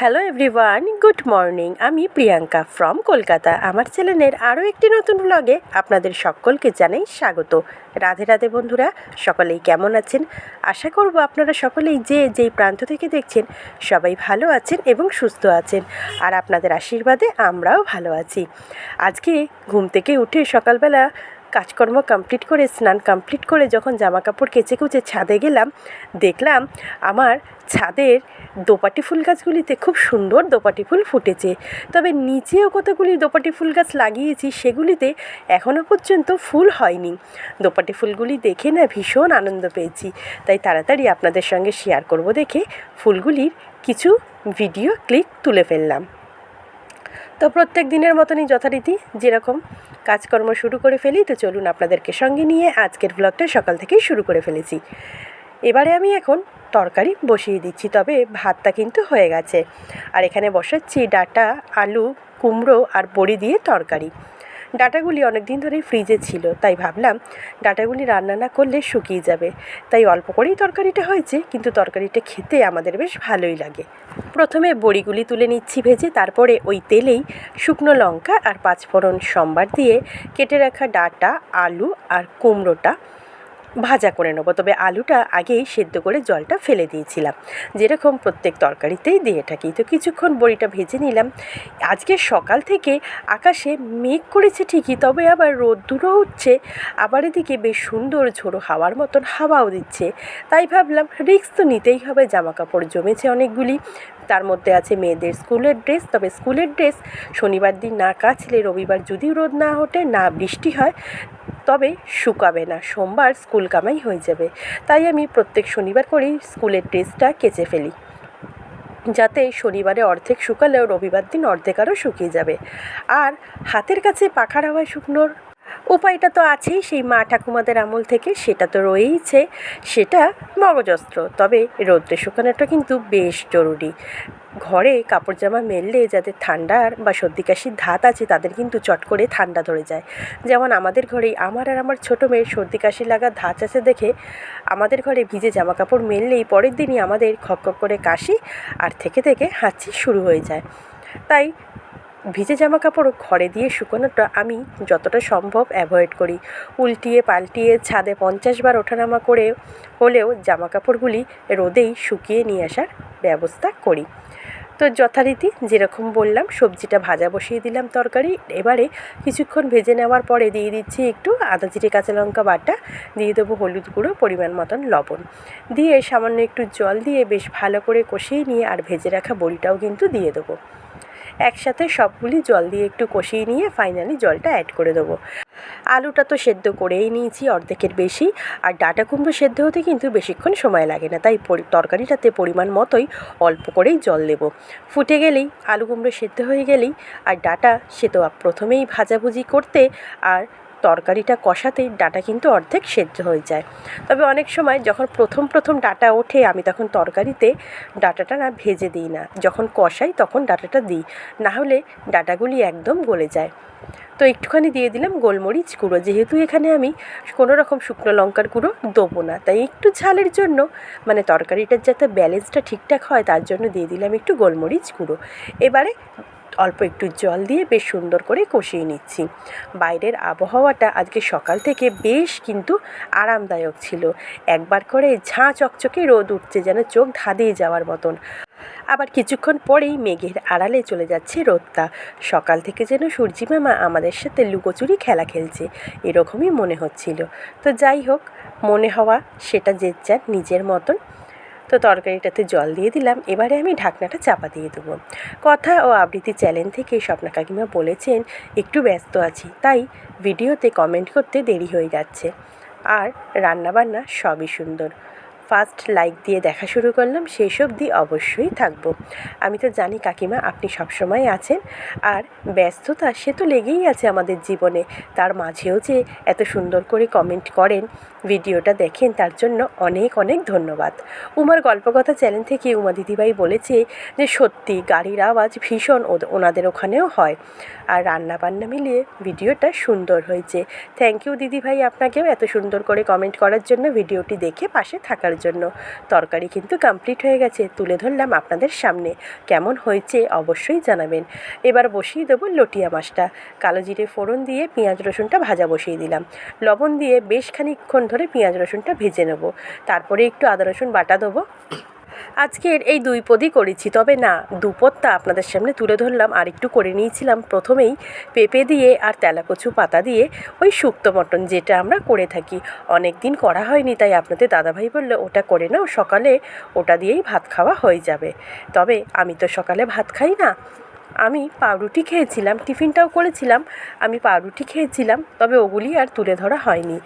Hello everyone, good morning. আমি Priyanka from Kolkata. আমার চ্যানেলের আরও একটি নতুন ব্লগে আপনাদের সকলকে জানাই স্বাগত। রাধে রাধে বন্ধুরা, সকলেই কেমন আছেন? আশা করব আপনারা সকলেই যেই প্রান্ত থেকে দেখছেন সবাই ভালো আছেন এবং সুস্থ আছেন, আর আপনাদের আশীর্বাদে আমরাও ভালো আছি। আজকে ঘুম থেকে উঠে সকালবেলা কাজকর্ম কমপ্লিট করে, স্নান কমপ্লিট করে যখন জামাকাপড় কেচে কুচে ছাদে গেলাম, দেখলাম আমার ছাদের দোপাটি ফুল গাছগুলিতে খুব সুন্দর দোপাটি ফুল ফুটেছে। তবে নিচেও কতগুলি দোপাটি ফুল গাছ লাগিয়েছি, সেগুলিতে এখনও পর্যন্ত ফুল হয়নি। দোপাটি ফুলগুলি দেখে না ভীষণ আনন্দ পেয়েছি, তাই তাড়াতাড়ি আপনাদের সঙ্গে শেয়ার করব দেখে ফুলগুলির কিছু ভিডিও ক্লিপ তুলে ফেললাম। তো প্রত্যেক দিনের মতনই যথারীতি যেরকম কাজকর্ম শুরু করে ফেলি, তো চলুন আপনাদেরকে সঙ্গে নিয়ে আজকের ব্লগটা সকাল থেকেই শুরু করে ফেলেছি। এবারে আমি এখন তরকারি বসিয়ে দিচ্ছি, তবে ভাতটা কিন্তু হয়ে গেছে। আর এখানে বসাচ্ছি ডাঁটা, আলু, কুমড়ো আর বড়ি দিয়ে তরকারি। ডাঁটাগুলি অনেক দিন ধরেই ফ্রিজে ছিল, তাই ভাবলাম ডাঁটাগুলি রান্না না করলে শুকিয়ে যাবে, তাই অল্প করেই তরকারিটা হয়েছে, কিন্তু তরকারিটা খেতে আমাদের বেশ ভালোই লাগে। প্রথমে বড়িগুলি তুলে নিচ্ছি ভেজে, তারপরে ওই তেলেই শুকনো লঙ্কা আর পাঁচফোড়ন সম্বার দিয়ে কেটে রাখা ডাঁটা, আলু আর কুমড়োটা ভাজা করে নেবো। তবে আলুটা আগেই সেদ্ধ করে জলটা ফেলে দিয়েছিলাম, যেরকম প্রত্যেক তরকারিতেই দিয়ে থাকি। তো কিছুক্ষণ বড়িটা ভেজে নিলাম। আজকে সকাল থেকে আকাশে মেঘ করেছে ঠিকই, তবে আবার রোদ্দুরও উঠছে, আবার এদিকে বেশ সুন্দর ঝোড়ো হাওয়ার মতন হাওয়াও দিচ্ছে। তাই ভাবলাম রিস্ক তো নিতেই হবে, জামাকাপড় জমেছে অনেকগুলি, তার মধ্যে আছে মেয়েদের স্কুলের ড্রেস। তবে স্কুলের ড্রেস শনিবার দিন না কাচলে, রবিবার যদি রোদ না ওঠে, না বৃষ্টি হয়, তবে শুকাবে না, সোমবার স্কুল কামাই হয়ে যাবে। তাই আমি প্রত্যেক শনিবার করেই স্কুলের ড্রেসটা কেচে ফেলি, যাতে শনিবারে অর্ধেক শুকালেও রবিবার দিন অর্ধেক আরও শুকিয়ে যাবে। আর হাতের কাছে পাখার হাওয়ায় শুকনোর উপায়টা তো আছেই, সেই মা ঠাকুমাদের আমল থেকে, সেটা তো রয়েইছে, সেটা মগজস্ত্র। তবে রৌদ্রে শুকানোটা কিন্তু বেশ জরুরি। ঘরে কাপড় জামা মেললে যাদের ঠান্ডার বা সর্দি কাশির ধাত আছে, তাদের কিন্তু চট করে ঠান্ডা ধরে যায়। যেমন আমাদের ঘরেই আমার আর আমার ছোটো মেয়ের সর্দি কাশি লাগা ধাঁচ আছে দেখে আমাদের ঘরে ভিজে জামা কাপড় মেললেই পরের দিনই আমাদের খক করে কাশি আর থেকে থেকে হাঁচি শুরু হয়ে যায়। তাই ভিজে জামা কাপড় ঘরে দিয়ে শুকোনোটা আমি যতটা সম্ভব অ্যাভয়েড করি। উল্টিয়ে পাল্টিয়ে ছাদে 50 বার ওঠানামা করে হলেও জামা কাপড়গুলি রোদেই শুকিয়ে নিয়ে আসার ব্যবস্থা করি। তো যথারীতি যেরকম বললাম, সবজিটা ভাজা বসিয়ে দিলাম তরকারি। এবারে কিছুক্ষণ ভেজে নেওয়ার পরে দিয়ে দিচ্ছি একটু আদা জিরে কাঁচা লঙ্কা বাটা, দিয়ে দেবো হলুদ গুঁড়ো, পরিমাণ মতন লবণ দিয়ে সামান্য একটু জল দিয়ে বেশ ভালো করে কষিয়ে নিয়ে আর ভেজে রাখা বড়িটাও কিন্তু দিয়ে দেবো। একসাথে সবগুলি জল দিয়ে একটু কষিয়ে নিয়ে ফাইনালি জলটা অ্যাড করে দেবো। আলুটা তো সেদ্ধ করেই নিয়েছি অর্ধেকের বেশি, আর ডাঁটা কুমড়ো সেদ্ধ হতে কিন্তু বেশিক্ষণ সময় লাগে না, তাই তরকারিটাতে পরিমাণ মতোই অল্প করেই জল দেব। ফুটে গেলেই, আলু কুমড়ো সেদ্ধ হয়ে গেলেই, আর ডাঁটা সে তো প্রথমেই ভাজাভুজি করতে আর তরকারিটা কষাতেই ডাঁটা কিন্তু অর্ধেক সেদ্ধ হয়ে যায়। তবে অনেক সময় যখন প্রথম ডাঁটা ওঠে, আমি তখন তরকারিতে ডাঁটাটা না ভেজে দিই না, যখন কষাই তখন ডাঁটাটা দিই, না হলে ডাঁটাগুলি একদম গলে যায়। তো একটুখানি দিয়ে দিলাম গোলমরিচ গুঁড়ো, যেহেতু এখানে আমি কোনো রকম শুকনো লঙ্কার গুঁড়ো দেবো না, তাই একটু ঝালের জন্য, মানে তরকারিটার যাতে ব্যালেন্সটা ঠিকঠাক হয় তার জন্য দিয়ে দিলাম একটু গোলমরিচ গুঁড়ো। এবারে অল্প একটু জল দিয়ে বেশ সুন্দর করে কষিয়ে নিচ্ছি। বাইরের আবহাওয়াটা আজকে সকাল থেকে বেশ কিন্তু আরামদায়ক ছিল, একবার করে ঝাঁ চকচকে রোদ উঠছে, যেন চোখ ধাঁধিয়ে যাওয়ার মতন। আবার কিছুক্ষণ পরেই মেঘের আড়ালে চলে যাচ্ছে রোদটা। সকাল থেকে যেন সূর্যি মামা আমাদের সাথে লুকোচুরি খেলা খেলছে, এরকমই মনে হচ্ছিল। তো যাই হোক, মনে হওয়া সেটা যে যার নিজের মতন। তো তরকারিটাতে জল দিয়ে দিলাম, এবারে আমি ঢাকনাটা চাপা দিয়ে দেবো। কথা ও আবৃত্তি চ্যানেল থেকে স্বপ্না কাকিমা বলেছেন একটু ব্যস্ত আছি, তাই ভিডিওতে কমেন্ট করতে দেরি হয়ে যাচ্ছে। আর রান্নাবান্না সবই সুন্দর। ফার্স্ট লাইক দিয়ে দেখা শুরু করলাম, সেই অবধি অবশ্যই থাকবো। আমি তো জানি কাকিমা আপনি সবসময় আছেন, আর ব্যস্ততা সে তো লেগেই আছে আমাদের জীবনে, তার মাঝেও যে এত সুন্দর করে কমেন্ট করেন, ভিডিওটা দেখেন, তার জন্য অনেক অনেক ধন্যবাদ। উমার গল্পকথা চ্যানেল থেকে উমা দিদিভাই বলেছে যে সত্যি গাড়ির আওয়াজ ভীষণ ওনাদের ওখানেও হয়, আর রান্নাবান্না মিলিয়ে ভিডিওটা সুন্দর হয়েছে। থ্যাংক ইউ দিদিভাই, আপনাকেও এত সুন্দর করে কমেন্ট করার জন্য, ভিডিওটি দেখে পাশে থাকার খাওয়ার জন্য। তরকারি কিন্তু কমপ্লিট হয়ে গেছে, তুলে ধরলাম আপনাদের সামনে। কেমন হয়েছে অবশ্যই জানাবেন। এবার বসিয়ে দেবো লটিয়া মাছটা। কালো জিরে ফোড়ন দিয়ে পেঁয়াজ রসুনটা ভাজা বসিয়ে দিলাম। লবণ দিয়ে বেশ খানিকক্ষণ ধরে পেঁয়াজ রসুনটা ভেজে নেব। তারপরে একটু আদা রসুন বাটা দেবো। আজকের এই 2 পদই করেছি, তবে না 2 পদটা আপনাদের সামনে তুলে ধরলাম। আর একটু করে নিয়েছিলাম প্রথমেই পেঁপে দিয়ে আর তেলাকচু পাতা দিয়ে ওই শুক্তো মটন, যেটা আমরা করে থাকি। অনেক দিন করা হয়নি, তাই আপনাদের দাদাভাই বলল ওটা করে নাও, সকালে ওটা দিয়েই ভাত খাওয়া হয়ে যাবে। তবে আমি তো সকালে ভাত খাই না, আমি পাউরুটি খেয়েছিলাম, টিফিনটাও করেছিলাম। আমি পাউরুটি খেয়েছিলাম, তবে ওগুলি আর তুলে ধরা হয়নি।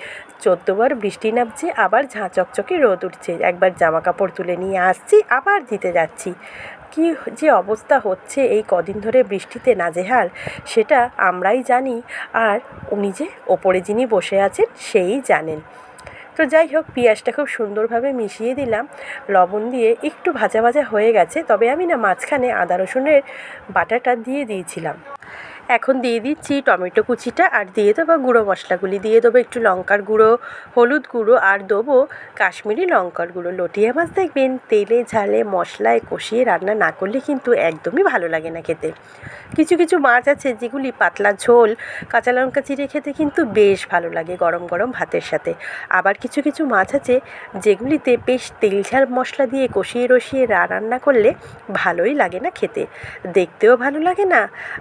14 বার বৃষ্টি নামছে, আবার ঝাঁ চকচকে রোদ উঠছে। একবার জামা কাপড় তুলে নিয়ে আসছি, আবার দিতে যাচ্ছি। কী যে অবস্থা হচ্ছে এই কদিন ধরে বৃষ্টিতে নাজেহাল, সেটা আমরাই জানি। আর উনি যে ওপরে যিনি বসে আছেন সেই জানেন। তো যাই হোক, পেঁয়াজটা খুব সুন্দরভাবে মিশিয়ে দিলাম লবণ দিয়ে। একটু ভাজা ভাজা হয়ে গেছে, তবে আমি না মাঝখানে আদা রসুনের বাটাটা দিয়ে দিয়েছিলাম। এখন দিয়ে দিচ্ছি টমেটো কুচিটা, আর দিয়ে দেবো গুঁড়ো মশলাগুলি। দিয়ে দেবো একটু লঙ্কার গুঁড়ো, হলুদ গুঁড়ো, আর দেবো কাশ্মীরি লঙ্কার গুঁড়ো। লটিয়া মাছ দেখবেন তেলে ঝালে মশলায় কষিয়ে রান্না না করলে কিন্তু একদমই ভালো লাগে না খেতে। কিছু কিছু মাছ আছে যেগুলি পাতলা ঝোল কাঁচা লঙ্কা চিড়ে খেতে কিন্তু বেশ ভালো লাগে গরম গরম ভাতের সাথে। আবার কিছু কিছু মাছ আছে যেগুলিতে বেশ তেল ঝাল মশলা দিয়ে কষিয়ে রসিয়ে রান্না করলে ভালোই লাগে না খেতে, দেখতেও ভালো লাগে না,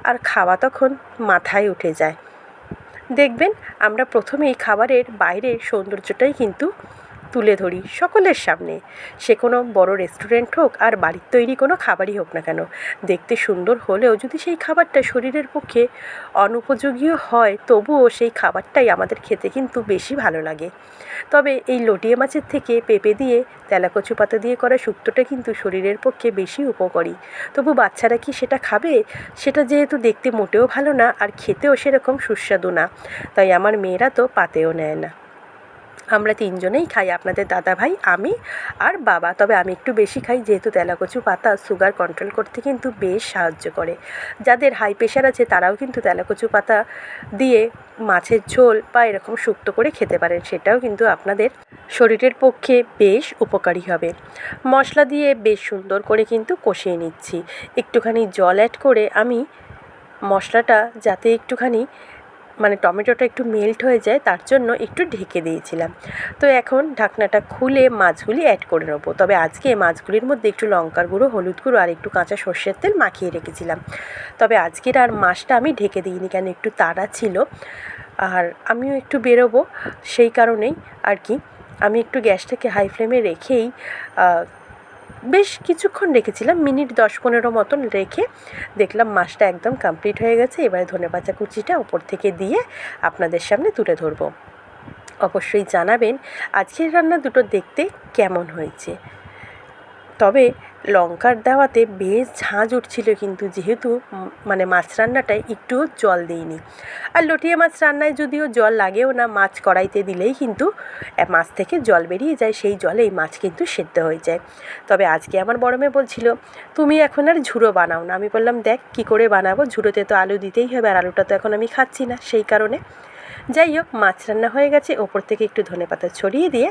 আর খাওয়া তখন মাথায় উঠে যায়। দেখবেন আমরা প্রথমেই খাবারের বাইরের সৌন্দর্যটাই কিন্তু তুলে ধরি সকলের সামনে। সে কোনো বড় রেস্টুরেন্ট হোক আর বাড়ির তৈরি কোনো খাবারই হোক না কেন, দেখতে সুন্দর হলেও যদি সেই খাবারটা শরীরের পক্ষে অনুপযোগীও হয়, তবুও সেই খাবারটাই আমাদের খেতে কিন্তু বেশি ভালো লাগে। তবে এই লটিয়া মাছের থেকে পেঁপে দিয়ে তেলাকচু পাতা দিয়ে করা শুক্তোটা কিন্তু শরীরের পক্ষে বেশি উপকারী। তবু বাচ্চারা কি সেটা খাবে? সেটা যেহেতু দেখতে মোটেও ভালো না, আর খেতেও সেরকম সুস্বাদু না, তাই আমার মেয়েরা তো পাতেও নেয় না। আমরা 3 জনেই খাই, আপনাদের দাদাভাই, আমি আর বাবা। তবে আমি একটু বেশি খাই, যেহেতু তেলাকচু পাতা সুগার কন্ট্রোল করতে কিন্তু বেশ সাহায্য করে। যাদের হাই প্রেশার আছে তারাও কিন্তু তেলাকচু পাতা দিয়ে মাছের ঝোল বা এরকম শুক্তো করে খেতে পারেন, সেটাও কিন্তু আপনাদের শরীরের পক্ষে বেশ উপকারী হবে। মশলা দিয়ে বেশ সুন্দর করে কিন্তু কষিয়ে নিচ্ছি। একটুখানি জল অ্যাড করে আমি মশলাটা যাতে একটুখানি টমেটোটা একটু মেল্ট হয়ে যায়, তার জন্য একটু ঢেকে দিয়েছিলাম। তো এখন ঢাকনাটা খুলে মাছগুলি অ্যাড করে নেবো। তবে আজকে মাছগুলির মধ্যে একটু লঙ্কার গুঁড়ো, হলুদ গুঁড়ো আর একটু কাঁচা সর্ষের তেল মাখিয়ে রেখেছিলাম। তবে আজকের আর মাছটা আমি ঢেকে দিইনি, কেন একটু তাড়া ছিল, আর আমিও একটু বেরোবো, সেই কারণেই আর কি আমি একটু গ্যাসটাকে হাই ফ্লেমে রেখেই বেশ কিছুক্ষণ রেখেছিলাম, মিনিট 10-15 মতন রেখে দেখলাম মাছটা একদম কমপ্লিট হয়ে গেছে। এবারে ধনেপাতা কুচিটা ওপর থেকে দিয়ে আপনাদের সামনে তুলে ধরবো। অবশ্যই জানাবেন আজকের রান্না দুটো দেখতে কেমন হয়েছে। তবে লঙ্কার দেওয়াতে বেশ ঝাঁঝ উঠছিল, কিন্তু যেহেতু মাছ রান্নাটায় একটুও জল দিইনি। আর লটিয়া মাছ রান্নায় যদিও জল লাগেও না, মাছ কড়াইতে দিলেই কিন্তু মাছ থেকে জল বেরিয়ে যায়, সেই জলেই মাছ কিন্তু সেদ্ধ হয়ে যায়। তবে আজকে আমার বড় মেয়ে বলছিল তুমি এখন আর ঝুড়ো বানাও না। আমি বললাম দেখ কী করে বানাবো, ঝুড়োতে তো আলু দিতেই হবে, আর আলুটা তো এখন আমি খাচ্ছি না, সেই কারণে। যাই হোক, মাছ রান্না হয়ে গেছে, ওপর থেকে একটু ধনেপাতা ছড়িয়ে দিয়ে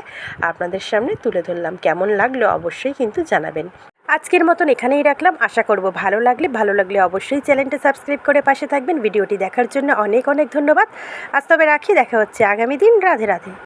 আপনাদের সামনে তুলে ধরলাম। কেমন লাগলো অবশ্যই কিন্তু জানাবেন। আজকের মতন এখানেই রাখলাম, আশা করব ভালো লাগলে অবশ্যই চ্যানেলটা সাবস্ক্রাইব করে পাশে থাকবেন। ভিডিওটি দেখার জন্য অনেক অনেক ধন্যবাদ। আজ তবে রাখি, দেখা হচ্ছে আগামী দিন। রাধে রাধে।